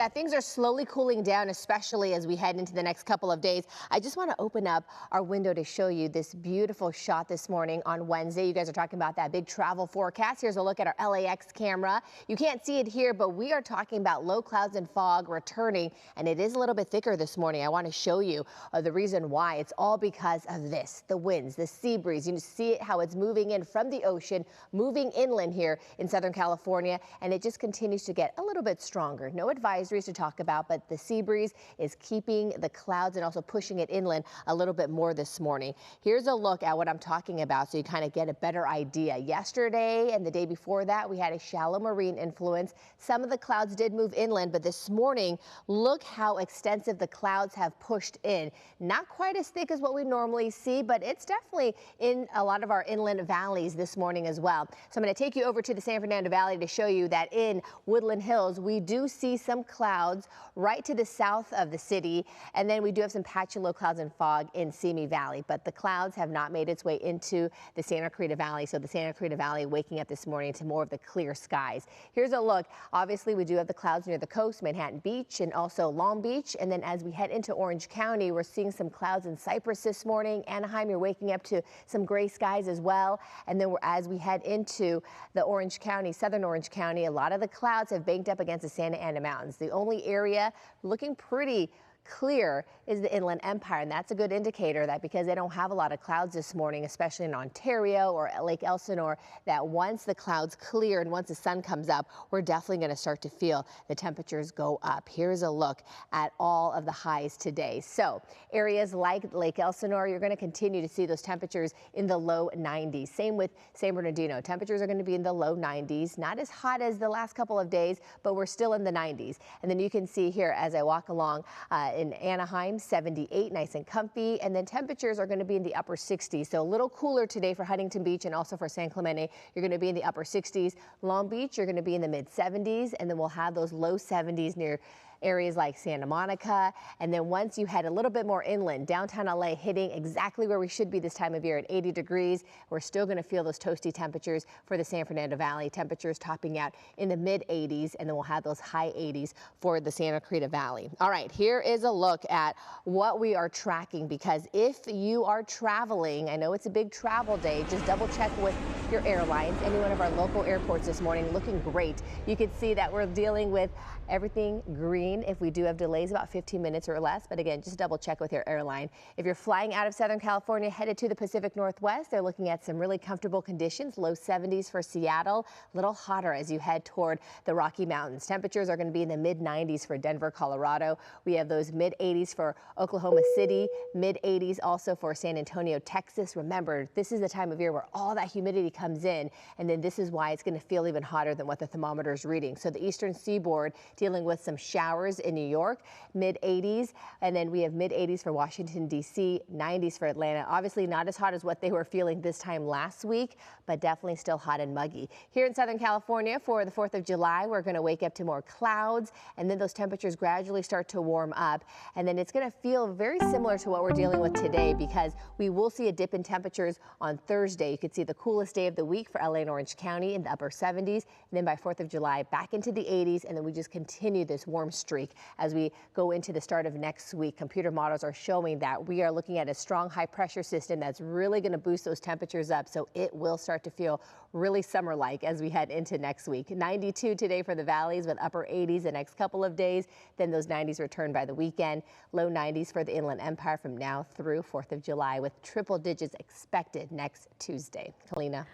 Yeah, things are slowly cooling down, especially as we head into the next couple of days. I just want to open up our window to show you this beautiful shot this morning on Wednesday. You guys are talking about that big travel forecast. Here's a look at our LAX camera. You can't see it here, but we are talking about low clouds and fog returning, and it is a little bit thicker this morning. I want to show you the reason why. It's all because of this, the winds, the sea breeze. You see it, how it's moving in from the ocean, moving inland here in Southern California, and it just continues to get a little bit stronger. No advisories to talk about, but the sea breeze is keeping the clouds and also pushing it inland a little bit more this morning. Here's a look at what I'm talking about so you kind of get a better idea. Yesterday and the day before that, we had a shallow marine influence. Some of the clouds did move inland, but this morning, look how extensive the clouds have pushed in. Not quite as thick as what we normally see, but it's definitely in a lot of our inland valleys this morning as well. So I'm going to take you over to the San Fernando Valley to show you that in Woodland Hills, we do see some clouds right to the south of the city, and then we do have some patchy low clouds and fog in Simi Valley, but the clouds have not made its way into the Santa Clarita Valley, so the Santa Clarita Valley waking up this morning to more of the clear skies. Here's a look. Obviously, we do have the clouds near the coast, Manhattan Beach, and also Long Beach, and then as we head into Orange County, we're seeing some clouds in Cypress this morning. Anaheim, you're waking up to some gray skies as well, and then as we head into the Orange County, southern Orange County, a lot of the clouds have banked up against the Santa Ana Mountains. The only area looking pretty clear is the Inland Empire, and that's a good indicator that because they don't have a lot of clouds this morning, especially in Ontario or Lake Elsinore, that once the clouds clear and once the sun comes up, we're definitely going to start to feel the temperatures go up. Here's a look at all of the highs today. So areas like Lake Elsinore, you're going to continue to see those temperatures in the low 90s. Same with San Bernardino. Temperatures are going to be in the low 90s, not as hot as the last couple of days, but we're still in the 90s. And then you can see here as I walk along in Anaheim, 78, nice and comfy, and then temperatures are going to be in the upper 60s. So a little cooler today for Huntington Beach and also for San Clemente. You're going to be in the upper 60s. Long Beach, you're going to be in the mid 70s, and then we'll have those low 70s near areas like Santa Monica. And then once you head a little bit more inland, downtown LA hitting exactly where we should be this time of year at 80 degrees. We're still going to feel those toasty temperatures for the San Fernando Valley. Temperatures topping out in the mid 80s, and then we'll have those high 80s for the Santa Clarita Valley. All right, here is a look at what we are tracking, because if you are traveling, I know it's a big travel day, just double check with your airlines. Any one of our local airports this morning looking great. You can see that we're dealing with everything green. If we do have delays, about 15 minutes or less, but again, just double check with your airline. If you're flying out of Southern California headed to the Pacific Northwest, they're looking at some really comfortable conditions, low 70s for Seattle, a little hotter as you head toward the Rocky Mountains. Temperatures are going to be in the mid 90s for Denver, Colorado. We have those mid 80s for Oklahoma City, mid 80s also for San Antonio, Texas. Remember, this is the time of year where all that humidity comes in, and then this is why it's going to feel even hotter than what the thermometer is reading. So the eastern seaboard dealing with some showers in New York, mid 80s, and then we have mid 80s for Washington, D.C., 90s for Atlanta. Obviously not as hot as what they were feeling this time last week, but definitely still hot and muggy. Here in Southern California for the 4th of July, we're going to wake up to more clouds, and then those temperatures gradually start to warm up, and then it's going to feel very similar to what we're dealing with today, because we will see a dip in temperatures on Thursday. You could see the coolest day of the week for LA and Orange County in the upper 70s, and then by 4th of July back into the 80s, and then we just continue this warm streak as we go into the start of next week. Computer models are showing that we are looking at a strong high pressure system that's really going to boost those temperatures up, so it will start to feel really summer-like as we head into next week. 92 today for the valleys with upper 80s the next couple of days. Then those 90s return by the weekend. Low 90s for the Inland Empire from now through 4th of July with triple digits expected next Tuesday. Kalina.